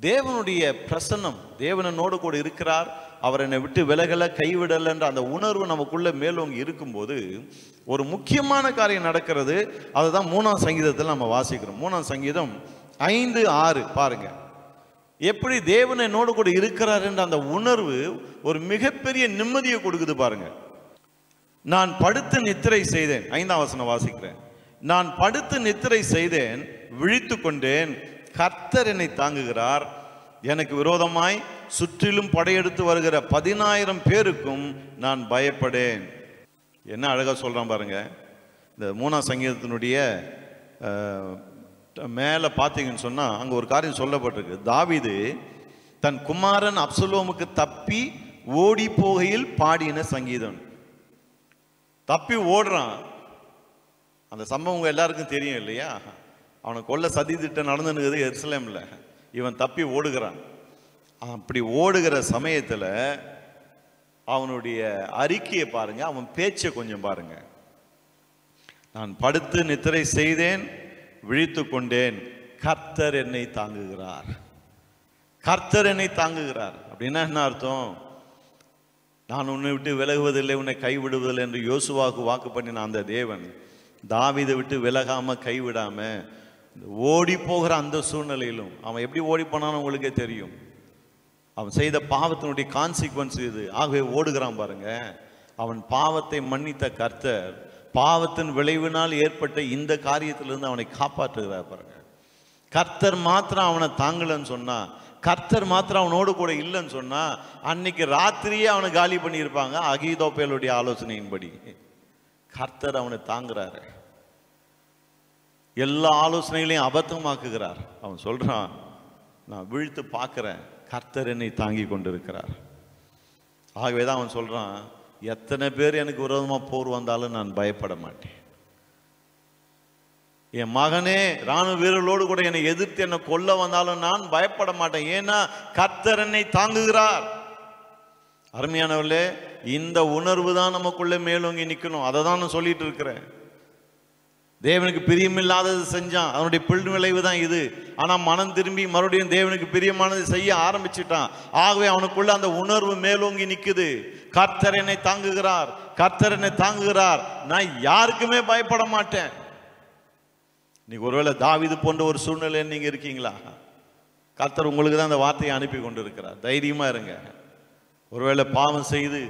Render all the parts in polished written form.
தேவனுடைய பிரசன்னம், தேவன் என்னோடு கூட இருக்கிறார், அவர் என்னை விட்டு விலகலை, கைவிடலை என்ற அந்த உணர்வு நமக்குள்ள மேலோங்கி இருக்கும்போது ஒரு முக்கியமான காரியம் நடக்கிறது. அதுதான் 3ஆம் சங்கீதத்தில் நம்ம வாசிக்கிறோம். 3ஆம் சங்கீதம் 5:6 பாருங்க. எப்படி தேவன் என்னோடு கூட இருக்கிறார் என்ற அந்த உணர்வு ஒரு மிகப்பெரிய நிம்மதியை கொடுக்குது பாருங்க. நான் படுத்து நித்திரை செய்தேன். 5ஆம் வசனம் வாசிக்கிறேன். நான் படுத்து நித்திரை செய்தேன், விழித்து கொண்டேன், கர்த்தர் என்னை தாங்குகிறார், எனக்கு விரோதமாய் சுற்றிலும் படையெடுத்து வருகிற 10,000 பேருக்கும் நான் பயப்படேன். என்ன அழகா சொல்றான் பாருங்க. இந்த 3ஆம் சங்கீதத்தினுடைய மேலே பார்த்தீங்கன்னு சொன்னா அங்க ஒரு காரியம் சொல்லப்பட்டிருக்கு. தாவீது தன் குமாரன் அப்சலோமுக்கு தப்பி ஓடி போகையில் பாடின சங்கீதம். தப்பி ஓடுறான். அந்த சம்பவம் உங்க எல்லாருக்கும் தெரியும் இல்லையா? அவனை கொல்ல சதி திட்டம் நடந்துனுக்குது எருசலேம்ல. இவன் தப்பி ஓடுகிறான். அப்படி ஓடுகிற சமயத்தில் அவனுடைய அறிக்கையை பாருங்க, அவன் பேச்சை கொஞ்சம் பாருங்க. நான் படுத்து நித்திரை செய்தேன், விழித்து கொண்டேன், கர்த்தர் என்னை தாங்குகிறார். கர்த்தர் என்னை தாங்குகிறார் அப்படின்னா என்ன அர்த்தம்? நான் உன்னை விட்டு விலகுவதில்லை, உன்னை கைவிடுவதில்லை என்று யோசுவாவுக்கு வாக்கு பண்ணின அந்த தேவன் தாவீதை விட்டு விலகாம கைவிடாம ஓடி போகிற அந்த சூழ்நிலையிலும் அவன் எப்படி ஓடி போனான்னு உங்களுக்கே தெரியும். அவன் செய்த பாவத்தினுடைய கான்சிக்வன்ஸ் இது. ஆகவே ஓடுகிறான் பாருங்க. அவன் பாவத்தை மன்னித்த கர்த்தர் பாவத்தின் விளைவினால் ஏற்பட்ட இந்த காரியத்திலிருந்து அவனை காப்பாற்றுகிறார் பாருங்க. கர்த்தர் மாத்திரம் அவனை தாங்கலன்னு சொன்னா, கர்த்தர் மாத்திரம் அவனோடு கூட இல்லைன்னு சொன்னா, அன்னைக்கு ராத்திரியே அவனை காலி பண்ணியிருப்பாங்க. அகீதோப்பேலுடைய ஆலோசனையின்படி கர்த்தர் அவனை தாங்குறாரு. எல்லா ஆலோசனைகளையும் அபத்தமாக்குகிறார். அவன் சொல்றான், நான் விழித்து பார்க்கிறேன், கர்த்தர் என்னை தாங்கி கொண்டிருக்கிறார். ஆகவேதான் அவன் சொல்றான், எத்தனை பேர் எனக்கு விரோதமா போர் வந்தாலும் நான் பயப்பட மாட்டேன். என் மகனே ராணுவ வீரர்களோடு கூட என்னை எதிர்த்து என்னை கொல்ல வந்தாலும் நான் பயப்பட மாட்டேன். ஏன்னா கர்த்தர் என்னை தாங்குகிறார். அருமையானவர்களே, இந்த உணர்வு தான் நமக்குள்ளே மேலோங்கி நிற்கணும். அதை தான் நான் சொல்லிட்டு இருக்கிறேன். தேவனுக்கு பிரியமில்லாதது செஞ்சான், அதனுடைய பின் விளைவு தான் இது. ஆனால் மனம் திரும்பி மறுபடியும் தேவனுக்கு பிரியமானது செய்ய ஆரம்பிச்சிட்டான். ஆகவே அவனுக்குள்ள அந்த உணர்வு மேலோங்கி நிற்குது. கர்த்தர் என்னை தாங்குகிறார், கர்த்தர் என்னை தாங்குகிறார், நான் யாருக்குமே பயப்பட மாட்டேன். இன்னைக்கு ஒருவேளை தாவீது போன்ற ஒரு சூழ்நிலையில் நீங்க இருக்கீங்களா? கர்த்தர் உங்களுக்கு தான் அந்த வார்த்தையை அனுப்பி கொண்டு இருக்கிறார். தைரியமா இருங்க. ஒருவேளை பாவம் செய்து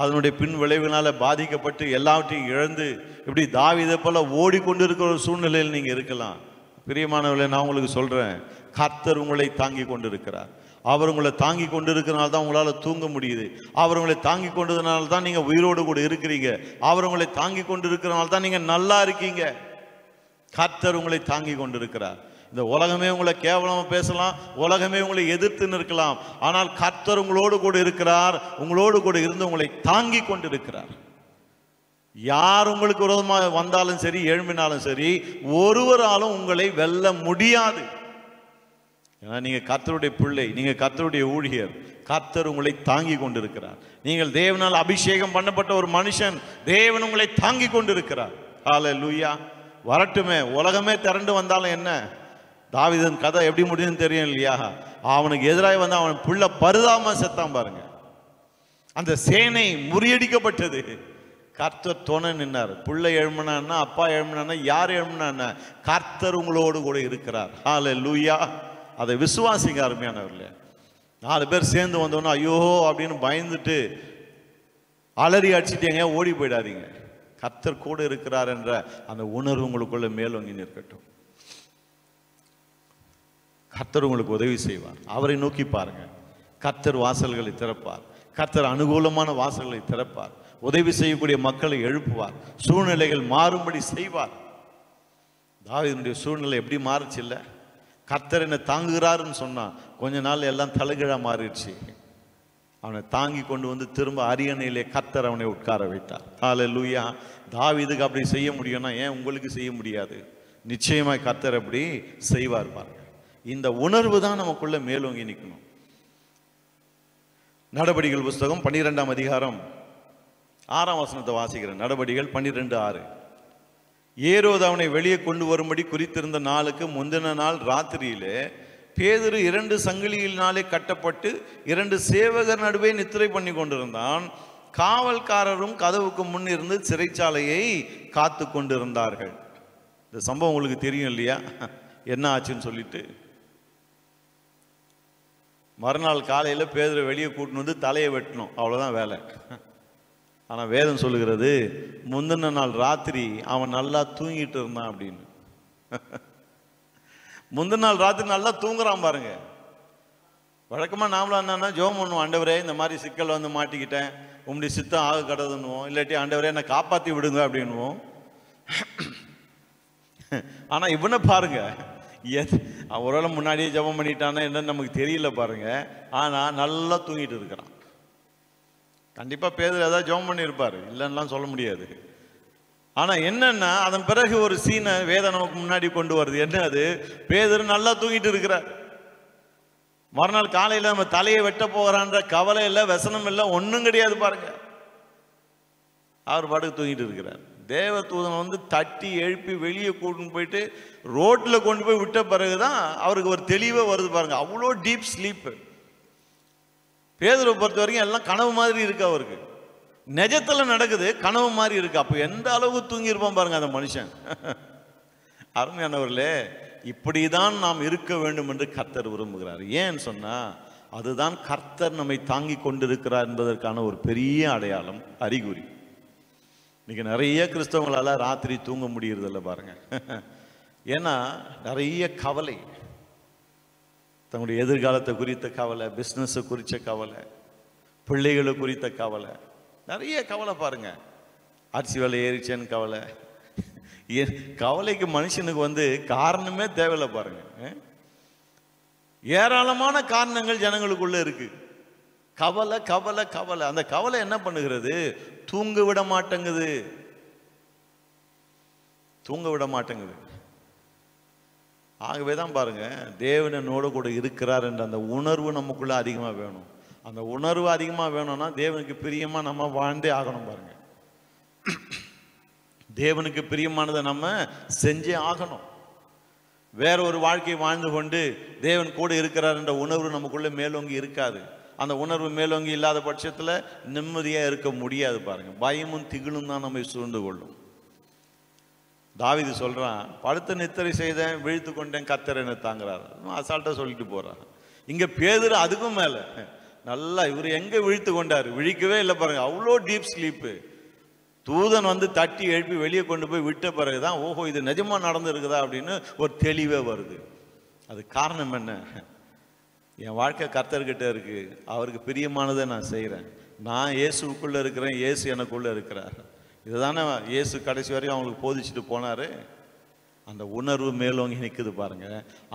அதனுடைய பின் விளைவினால பாதிக்கப்பட்டு எல்லாவற்றையும் இழந்து இப்படி தாவீதை போல ஓடிக்கொண்டு இருக்கிற ஒரு சூழ்நிலையில் நீங்க இருக்கலாம். பிரியமானவர்களே, நான் உங்களுக்கு சொல்றேன், கர்த்தர் உங்களை தாங்கி கொண்டு இருக்கிறார். அவர் உங்களை தாங்கி கொண்டு இருக்கிறனால தான் உங்களால் தூங்க முடியுது. அவர் உங்களை தாங்கி கொண்டதுனால தான் நீங்க உயிரோடு கூட இருக்கிறீங்க. அவர் உங்களை தாங்கி கொண்டு இருக்கிறனால தான் நீங்க நல்லா இருக்கீங்க. கர்த்தர் உங்களை தாங்கி கொண்டிருக்கிறார். இந்த உலகமே உங்களை கேவலமா பேசலாம், உலகமே உங்களை எதிர்த்து நிற்கலாம், ஆனால் கர்த்தர் உங்களோடு கூட இருக்கிறார். உங்களோடு கூட இருந்து உங்களை தாங்கி கொண்டிருக்கிறார். யார் உங்களுக்கு விரோதமாக வந்தாலும் சரி, எழும்பினாலும் சரி, ஒருவராலும் உங்களை வெல்ல முடியாது. ஏன்னா நீங்க கர்த்தருடைய பிள்ளை, நீங்க கர்த்தருடைய ஊழியர். கர்த்தர் உங்களை தாங்கி கொண்டிருக்கிறார். நீங்கள் தேவனால் அபிஷேகம் பண்ணப்பட்ட ஒரு மனுஷன். தேவன் உங்களை தாங்கி கொண்டிருக்கிறார். ஹல்லேலூயா. வரட்டுமே, உலகமே திரண்டு வந்தாலும் என்ன? தாவீதின் கதை எப்படி முடியுதுன்னு தெரியும் இல்லையா? அவனுக்கு எதிராக வந்து அவன் புள்ள பரிதாபமா செத்தான் பாருங்க. அந்த சேனை முறியடிக்கப்பட்டது. கர்த்தர் துணை நின்னார். புள்ள எழும்பினான்னா, அப்பா எழும்பினான்னா, யார் எழும்பினான்னா, கர்த்தர் உங்களோடு கூட இருக்கிறார். ஹல்லேலூயா. அதை விசுவாசிங்க அருமையானவர்களே. 4 பேர் சேர்ந்து வந்தோன்னா ஐயோ அப்படின்னு பயந்துட்டு அலறி அடிச்சுட்டு எங்க ஓடி போயிடாதீங்க. கர்த்தர் கூட இருக்கிறார் என்ற அந்த உணர்வு உங்களுக்குள்ள மேலோங்கி நிற்கட்டும். கர்த்தர் உங்களுக்கு உதவி செய்வார். அவரை நோக்கி பாருங்க. கர்த்தர் வாசல்களை திறப்பார். கர்த்தர் அனுகூலமான வாசல்களை திறப்பார். உதவி செய்யக்கூடிய மக்களை எழுப்புவார். சூழ்நிலைகள் மாறும்படி செய்வார். தாவீதுடைய சூழ்நிலை எப்படி மாறுச்சு இல்ல? கர்த்தர் என்னை தாங்குகிறாருன்னு சொன்னா கொஞ்ச நாள் எல்லாம் தலைகீழா மாறிடுச்சு. அவனை தாங்கி கொண்டு வந்து திரும்ப அரியணையிலே கர்த்தர் அவனை உட்கார வைத்தார். ஹல்லேலூயா. தாவீதுக்கு அப்படி செய்ய முடியும்னா ஏன் உங்களுக்கு செய்ய முடியாது? நிச்சயமாய் கர்த்தர் அப்படி செய்வார் பாருங்க. இந்த உணர்வு தான் நமக்குள்ள மேலோங்கி நிற்கணும். நடபடிகள் புஸ்தகம் 12ஆம் அதிகாரம் 6ஆம் வசனத்தை வாசிக்கிறேன். நடபடிகள் 12:6. ஏரோது அவனை வெளியே கொண்டு வரும்படி குறித்திருந்த நாளுக்கு முந்தின நாள் ராத்திரியிலே பேதுரு 2 சங்கிலியினாலே கட்டப்பட்டு 2 சேவகர் நடுவே நித்திரை பண்ணி கொண்டிருந்தான். காவல்காரரும் கதவுக்கு முன் இருந்து சிறைச்சாலையை காத்து கொண்டிருந்தார்கள். இந்த சம்பவம் உங்களுக்கு தெரியும் இல்லையா, என்ன ஆச்சுன்னு சொல்லிட்டு. மறுநாள் காலையில் பேதுரு வெளியே கூட்டின்னு வந்து தலையை வெட்டணும், அவ்வளோதான் வேலை. ஆனால் வேதம் சொல்லுகிறது முந்தின நாள் ராத்திரி அவன் நல்லா தூங்கிட்டு இருந்தான் அப்படின்னு. முந்தின நாள் ராத்திரி நல்லா தூங்குறான் பாருங்க. வழக்கமாக நாமளும் என்னன்னா ஜெபம் பண்ணுவோம், ஆண்டவரே இந்த மாதிரி சிக்கல் வந்து மாட்டிக்கிட்டேன், உங்களுடைய சித்தம் ஆக கடதுன்னுவோம், இல்லாட்டி ஆண்டவரே என்னை காப்பாற்றி விடுங்க அப்படின்னுவோம். ஆனால் இவனை பாருங்க, ஒருவேளை முன்னாடியே ஜெபம் பண்ணிட்டானா என்னன்னு நமக்கு தெரியல பாருங்க. ஆனால் நல்லா தூங்கிட்டு இருக்கிறான். கண்டிப்பாக பேதுரு ஏதாவது ஜெபம் பண்ணியிருப்பார், இல்லைன்னுலாம் சொல்ல முடியாது. ஆனால் என்னன்னா அதன் பிறகு ஒரு சீனை வேதம் நமக்கு முன்னாடி கொண்டு வருது. என்ன அது? பேதுரு நல்லா தூங்கிட்டு இருக்கிறார். மறுநாள் காலையில் நம்ம தலையை வெட்ட போகிறான்ற கவலை இல்லை, வசனம் இல்லை, ஒன்றும் கிடையாது பாருங்க. அவர் பாட்டுக்கு தூங்கிட்டு இருக்கிறார். தேவ தூதன் வந்து தட்டி எழுப்பி வெளியே கூட்டின்னு போயிட்டு ரோட்டில் கொண்டு போய் விட்ட பிறகுதான் அவருக்கு ஒரு தெளிவே வருது பாருங்க. அவ்வளோ டீப் ஸ்லீப்பு. பேதுருவை பொறுத்த வரைக்கும் எல்லாம் கனவு மாதிரி இருக்கு, அவருக்கு நிஜத்தில் நடக்குது, கனவு மாதிரி இருக்கு. அப்போ எந்த அளவுக்கு தூங்கி இருப்பான் பாருங்க அந்த மனுஷன். அருமையானவர்களே, இப்படிதான் நாம் இருக்க வேண்டும் என்று கர்த்தர் விரும்புகிறார். ஏன்னு சொன்னா அதுதான் கர்த்தர் நம்மை தாங்கி கொண்டிருக்கிறார் என்பதற்கான ஒரு பெரிய அடையாளம், அறிகுறி. இன்னைக்கு நிறைய கிறிஸ்தவங்களால ராத்திரி தூங்க முடியறதில்ல பாருங்க. ஏன்னா நிறைய கவலை, தங்களுடைய எதிர்காலத்தை குறித்த கவலை, பிஸ்னஸை குறித்த கவலை, பிள்ளைகளை குறித்த கவலை, நிறைய கவலை பாருங்க. அரிசி விலை ஏறிச்சேன்னு கவலை. கவலைக்கு மனுஷனுக்கு வந்து காரணமே தேவையில்லை பாருங்க. ஏராளமான காரணங்கள் ஜனங்களுக்குள்ள இருக்கு. கவலை கவலை கவலை. அந்த கவலை என்ன பண்ணுகிறது? தூங்க விட மாட்டேங்குது, தூங்க விட மாட்டேங்குது. ஆகவே தான் பாருங்க, தேவன் என்னோடு கூட இருக்கிறார் என்ற அந்த உணர்வு நமக்குள்ள அதிகமாக வேணும். அந்த உணர்வு அதிகமாக வேணும்னா தேவனுக்கு பிரியமா நம்ம வாழ்ந்தே ஆகணும் பாருங்க. தேவனுக்கு பிரியமானதை நம்ம செஞ்சே ஆகணும். வேற ஒரு வாழ்க்கையை வாழ்ந்து கொண்டு தேவன் கூட இருக்கிறார் என்ற உணர்வு நமக்குள்ள மேலோங்கி இருக்காது. அந்த உணர்வு மேலோங்கி இல்லாத பட்சத்தில் நிம்மதியாக இருக்க முடியாது பாருங்க. பயமும் திகிலும் தான் நம்மை சூழ்ந்து கொள்ளும். தாவீது சொல்றான், படுத்த நித்திரை செய்தேன், விழித்து கொண்டேன், கர்த்தர் என்னை தாங்குறார். அசால்ட்டா சொல்லிட்டு போறான். இங்க பேதுரு அதுக்கும் மேல நல்லா, இவர் எங்க விழித்து கொண்டாரு? விழிக்கவே இல்லை பாருங்க. அவ்வளோ டீப் ஸ்லீப்பு. தூதன் வந்து தட்டி எழுப்பி வெளியே கொண்டு போய் விட்ட பிறகுதான் ஓஹோ இது நிஜமா நடந்துருக்குதா அப்படின்னு ஒரு தெளிவே வருது. அது காரணம் என்ன? என் வாழ்க்கை கர்த்தர்கிட்ட இருக்கு, அவருக்கு பிரியமானதை நான் செய்கிறேன், நான் இயேசுக்குள்ள இருக்கிறேன், இயேசு எனக்குள்ள இருக்கிறார். இதுதானே இயேசு கடைசி வரைக்கும் அவங்களுக்கு போதிச்சுட்டு போனாரு. அந்த உணர்வு மேலோங்கி நிற்குது பாருங்க.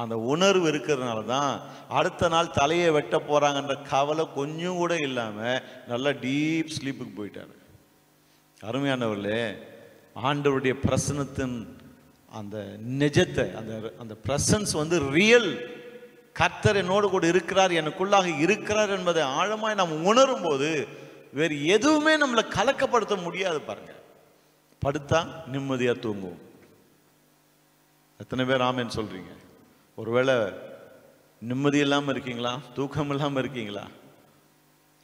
அந்த உணர்வு இருக்கிறதுனால தான் அடுத்த நாள் தலையை வெட்ட போறாங்கன்ற கவலை கொஞ்சம் கூட இல்லாம நல்லா டீப் ஸ்லீப்புக்கு போயிட்டாரு. அருமையானவர்களே, ஆண்டவருடைய பிரசன்னத்தின் அந்த நிஜத்தை, அந்த பிரசன்ஸ் வந்து ரியல். கர்த்தர் என்னோடு கூட இருக்கிறார், எனக்குள்ளாக இருக்கிறார் என்பதை ஆழமாய் நாம் உணரும் போது வேறு எதுவுமே நம்மளை கலக்கப்படுத்த முடியாது பாருங்க. படுத்தா நிம்மதியா தூங்குவோம். எத்தனை பேர் ஆமேன்னு சொல்றீங்க? ஒருவேளை நிம்மதி இல்லாமல் இருக்கீங்களா? தூக்கம் இல்லாமல் இருக்கீங்களா?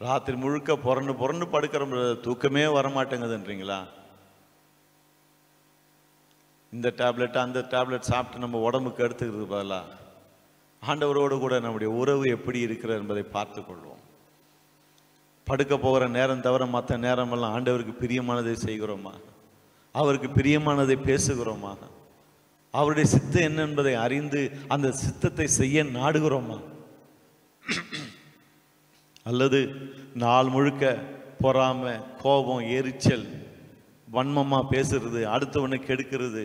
ராத்திரி முழுக்க புரண்டு புரண்டு படுக்கிற தூக்கமே வரமாட்டேங்குதுன்றீங்களா? இந்த டேப்லெட் அந்த டேப்லெட் சாப்பிட்டு நம்ம உடம்புக்கு எடுத்துக்கிறது பதிலாக ஆண்டவரோடு கூட நம்முடைய உறவு எப்படி இருக்கிறது என்பதை பார்த்து கொள்வோம். படுக்க போகிற நேரம் தவிர மற்ற நேரமெல்லாம் ஆண்டவருக்கு பிரியமானதை செய்கிறோமா? அவருக்கு பிரியமானதை பேசுகிறோமா? அவருடைய சித்தம் என்ன என்பதை அறிந்து அந்த சித்தத்தை செய்ய நாடுகிறோமா? அல்லது நாள் முழுக்க பொறாமை, கோபம், எரிச்சல், வன்மமா பேசுறது, அடுத்தவனை கெடுக்கிறது,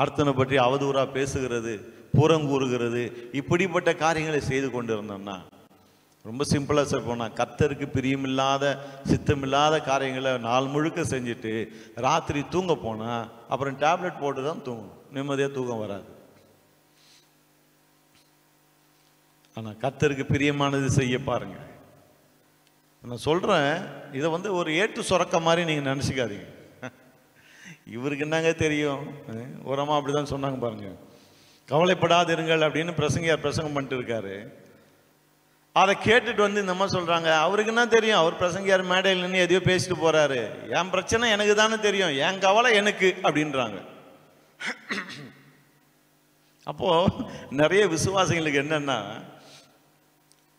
அடுத்தவனை பற்றி அவதூறா பேசுகிறது, புறங்கூறுகிறது, இப்படிப்பட்ட காரியங்களை செய்து கொண்டிருந்தோம்னா ரொம்ப சிம்பிளா சொல்ல, கர்த்தருக்கு பிரியமில்லாத சித்தமில்லாத காரியங்களை நாள் முழுக்க செஞ்சுட்டு ராத்திரி தூங்க போனா அப்புறம் டேப்லெட் போட்டு தான் தூங்கணும். நிம்மதியாக தூக்கம் வராது. ஆனால் கர்த்தருக்கு பிரியமானது செய்ய பாருங்க. நான் சொல்றேன், இதை வந்து ஒரு ஏட்டு சுரக்க மாதிரி நீங்க நினைச்சுக்காதீங்க. இவருக்கு என்னங்க தெரியும்? ஒரு அம்மா அப்படிதான் சொன்னாங்க பாருங்க. கவலைப்படாதிருங்கள் அப்படின்னு பிரசங்கியார் பிரசங்கம் பண்ணிட்டு இருக்காரு. அதை கேட்டுட்டு வந்து இந்த மாதிரி சொல்றாங்க, அவருக்கு என்ன தெரியும், அவர் பிரசங்கியார் மேடையில் நின்று எதையோ பேசிட்டு போறாரு, என் பிரச்சனை எனக்கு தானே தெரியும், என் கவலை எனக்கு அப்படின்றாங்க. அப்போ நிறைய விசுவாசிகளுக்கு என்னன்னா,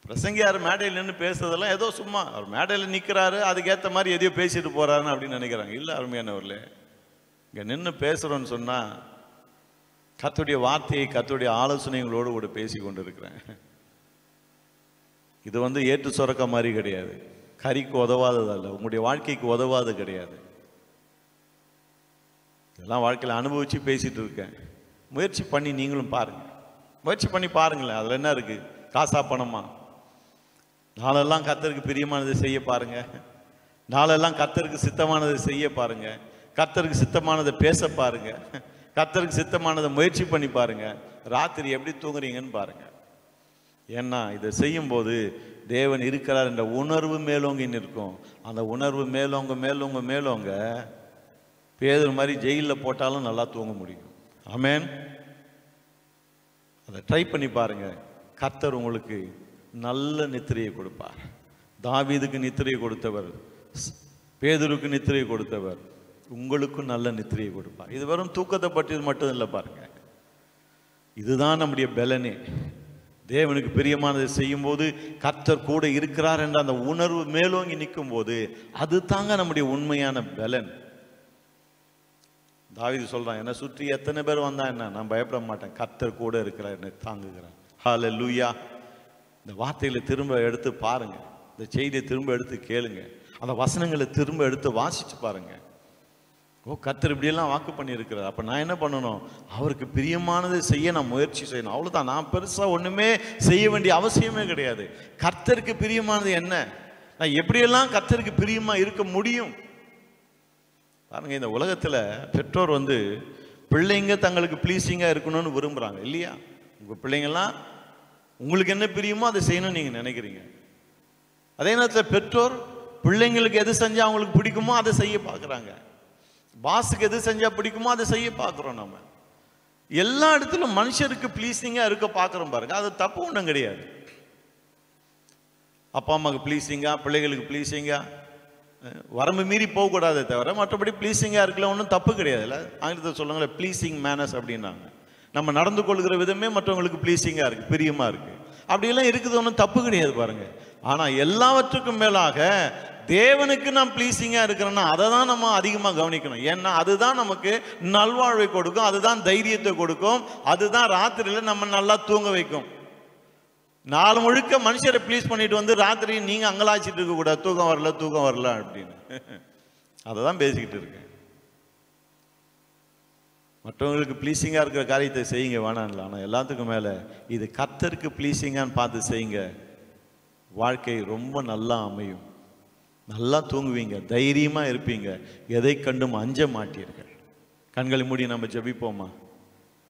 பிரசங்கியார் மேடையில் நின்று பேசுறதெல்லாம் ஏதோ சும்மா அவர் மேடையில் நிற்கிறாரு, அதுக்கேற்ற மாதிரி எதையோ பேசிட்டு போறாருன்னு அப்படின்னு நினைக்கிறாங்க. இல்லை அருமையானவர்களே, இங்கே நின்று பேசுகிறோன்னு சொன்னால் கர்த்தருடைய வார்த்தையை கர்த்தருடைய ஆலோசனைகளோடு கூட பேசி கொண்டு இருக்கிறேன். இது ஏற்று சுரக்க மாதிரி கிடையாது, கறிக்கு உதவாததல்ல, உங்களுடைய வாழ்க்கைக்கு உதவாது கிடையாது. இதெல்லாம் வாழ்க்கையில் அனுபவித்து பேசிகிட்டு இருக்கேன். முயற்சி பண்ணி நீங்களும் பாருங்கள், முயற்சி பண்ணி பாருங்களேன். அதில் என்ன இருக்குது, காசா பணமா? நாளெல்லாம் கர்த்தருக்கு பிரியமானதை செய்ய பாருங்க, நாளெல்லாம் கர்த்தருக்கு சித்தமானதை செய்ய பாருங்க, கர்த்தருக்கு சித்தமானதை பேச பாருங்க, கர்த்தருக்கு சித்தமானதை முயற்சி பண்ணி பாருங்க. ராத்திரி எப்படி தூங்குறீங்கன்னு பாருங்க. ஏன்னா இதை செய்யும்போது தேவன் இருக்கிறார் என்ற உணர்வு மேலோங்கி நிற்கும். அந்த உணர்வு மேலோங்க மேலோங்க மேலோங்க பேதுரு மாதிரி ஜெயிலில் போட்டாலும் நல்லா தூங்க முடியும். ஆமென். அதை ட்ரை பண்ணி பாருங்க. கர்த்தர் உங்களுக்கு நல்ல நித்திரையை கொடுப்பார். தாவீதுக்கு நித்திரையை கொடுத்தவர், பேதுருக்கு நித்திரையை கொடுத்தவர், உங்களுக்கும் நல்ல நித்திரையை கொடுப்பார். இது வெறும் தூக்கத்தை பற்றியது மட்டும் இல்லை பாருங்க, இதுதான் நம்முடைய பலனே. தேவனுக்கு பிரியமானதை செய்யும் போது கர்த்தர் கூட இருக்கிறார் என்ற அந்த உணர்வு மேலோங்கி நிற்கும் போது அது தாங்க நம்முடைய உண்மையான பலன். தாவீது சொல்றான், என்னை சுற்றி எத்தனை பேர் வந்தா என்ன, நான் பயப்பட மாட்டேன், கர்த்தர் கூட இருக்கிறார், என்னை தாங்குகிறார். ஹல்லேலூயா. இந்த வார்த்தைகளை திரும்ப எடுத்து பாருங்க, இந்த செய்தியை திரும்ப எடுத்து கேளுங்க, அந்த வசனங்களை திரும்ப எடுத்து வாசிச்சு பாருங்க. ஓ, கர்த்தர் இப்படியெல்லாம் வாக்கு பண்ணியிருக்கிறார், அப்போ நான் என்ன பண்ணணும், அவருக்கு பிரியமானதை செய்ய நான் முயற்சி செய்யணும். அவ்வளோதான். நான் பெருசாக ஒன்றுமே செய்ய வேண்டிய அவசியமே கிடையாது. கர்த்தருக்கு பிரியமானது என்ன, நான் எப்படியெல்லாம் கர்த்தருக்கு பிரியமாக இருக்க முடியும் பாருங்க. இந்த உலகத்தில் பெற்றோர் பிள்ளைங்க தங்களுக்கு ப்ளீஸிங்காக இருக்கணும்னு விரும்புகிறாங்க இல்லையா? உங்கள் பிள்ளைங்கள்லாம் உங்களுக்கு என்ன பிரியுமோ அதை செய்யணும்னு நீங்கள் நினைக்கிறீங்க. அதே நேரத்தில் பெற்றோர் பிள்ளைங்களுக்கு எது செஞ்சால் அவங்களுக்கு பிடிக்குமோ அதை செய்ய பார்க்குறாங்க. பாஸுக்கு எது செஞ்சால் பிடிக்குமோ அதை செய்ய பார்க்குறோம். நம்ம எல்லா இடத்துலையும் மனுஷருக்கு ப்ளீஸிங்காக இருக்க பார்க்குறோம் பாருங்க. அது தப்பு ஒன்றும் கிடையாது. அப்பா அம்மாவுக்கு ப்ளீஸிங்காக, பிள்ளைகளுக்கு ப்ளீஸிங்காக, வரம்பு மீறி போகக்கூடாதே தவிர மற்றபடி ப்ளீஸிங்காக இருக்கலாம், ஒன்றும் தப்பு கிடையாது. இல்லை, ஆங்கிலத்தில் சொல்லுங்களேன் ப்ளீஸிங் மேனர்ஸ் அப்படின்னாங்க. நம்ம நடந்து கொள்கிற விதமே மற்றவங்களுக்கு ப்ளீஸிங்காக இருக்குது, பிரியமாக இருக்குது, அப்படியெல்லாம் இருக்குது, ஒன்றும் தப்பு கிடையாது பாருங்க. ஆனால் எல்லாவற்றுக்கும் மேலாக தேவனுக்கு நாம் ப்ளீஸிங்காக இருக்கிறோன்னா அதை தான் நம்ம அதிகமாக கவனிக்கணும். ஏன்னா அதுதான் நமக்கு நல்வாழ்வை கொடுக்கும், அதுதான் தைரியத்தை கொடுக்கும், அதுதான் ராத்திரியில் நம்ம நல்லா தூங்க வைக்கும். நாலு முழுக்க மனுஷரை ப்ளீஸ் பண்ணிட்டு ராத்திரி நீங்கள் அங்கலாச்சிட்டு இருக்கக்கூடாது, தூக்கம் வரல தூக்கம் வரல அப்படின்னு. அதை தான் பேசிக்கிட்டு இருக்கேன். மற்றவங்களுக்கு ப்ளீஸிங்காக இருக்கிற காரியத்தை செய்யுங்க வேணாம்ல, ஆனால் எல்லாத்துக்கும் மேலே இது கர்த்தருக்கு ப்ளீஸிங்கான்னு பார்த்து செய்யுங்க. வாழ்க்கை ரொம்ப நல்லா அமையும், நல்லா தூங்குவீங்க, தைரியமாக இருப்பீங்க, எதை கண்டும் அஞ்ச மாட்டீர்கள். கண்களை மூடி நம்ம ஜெபிப்போமா?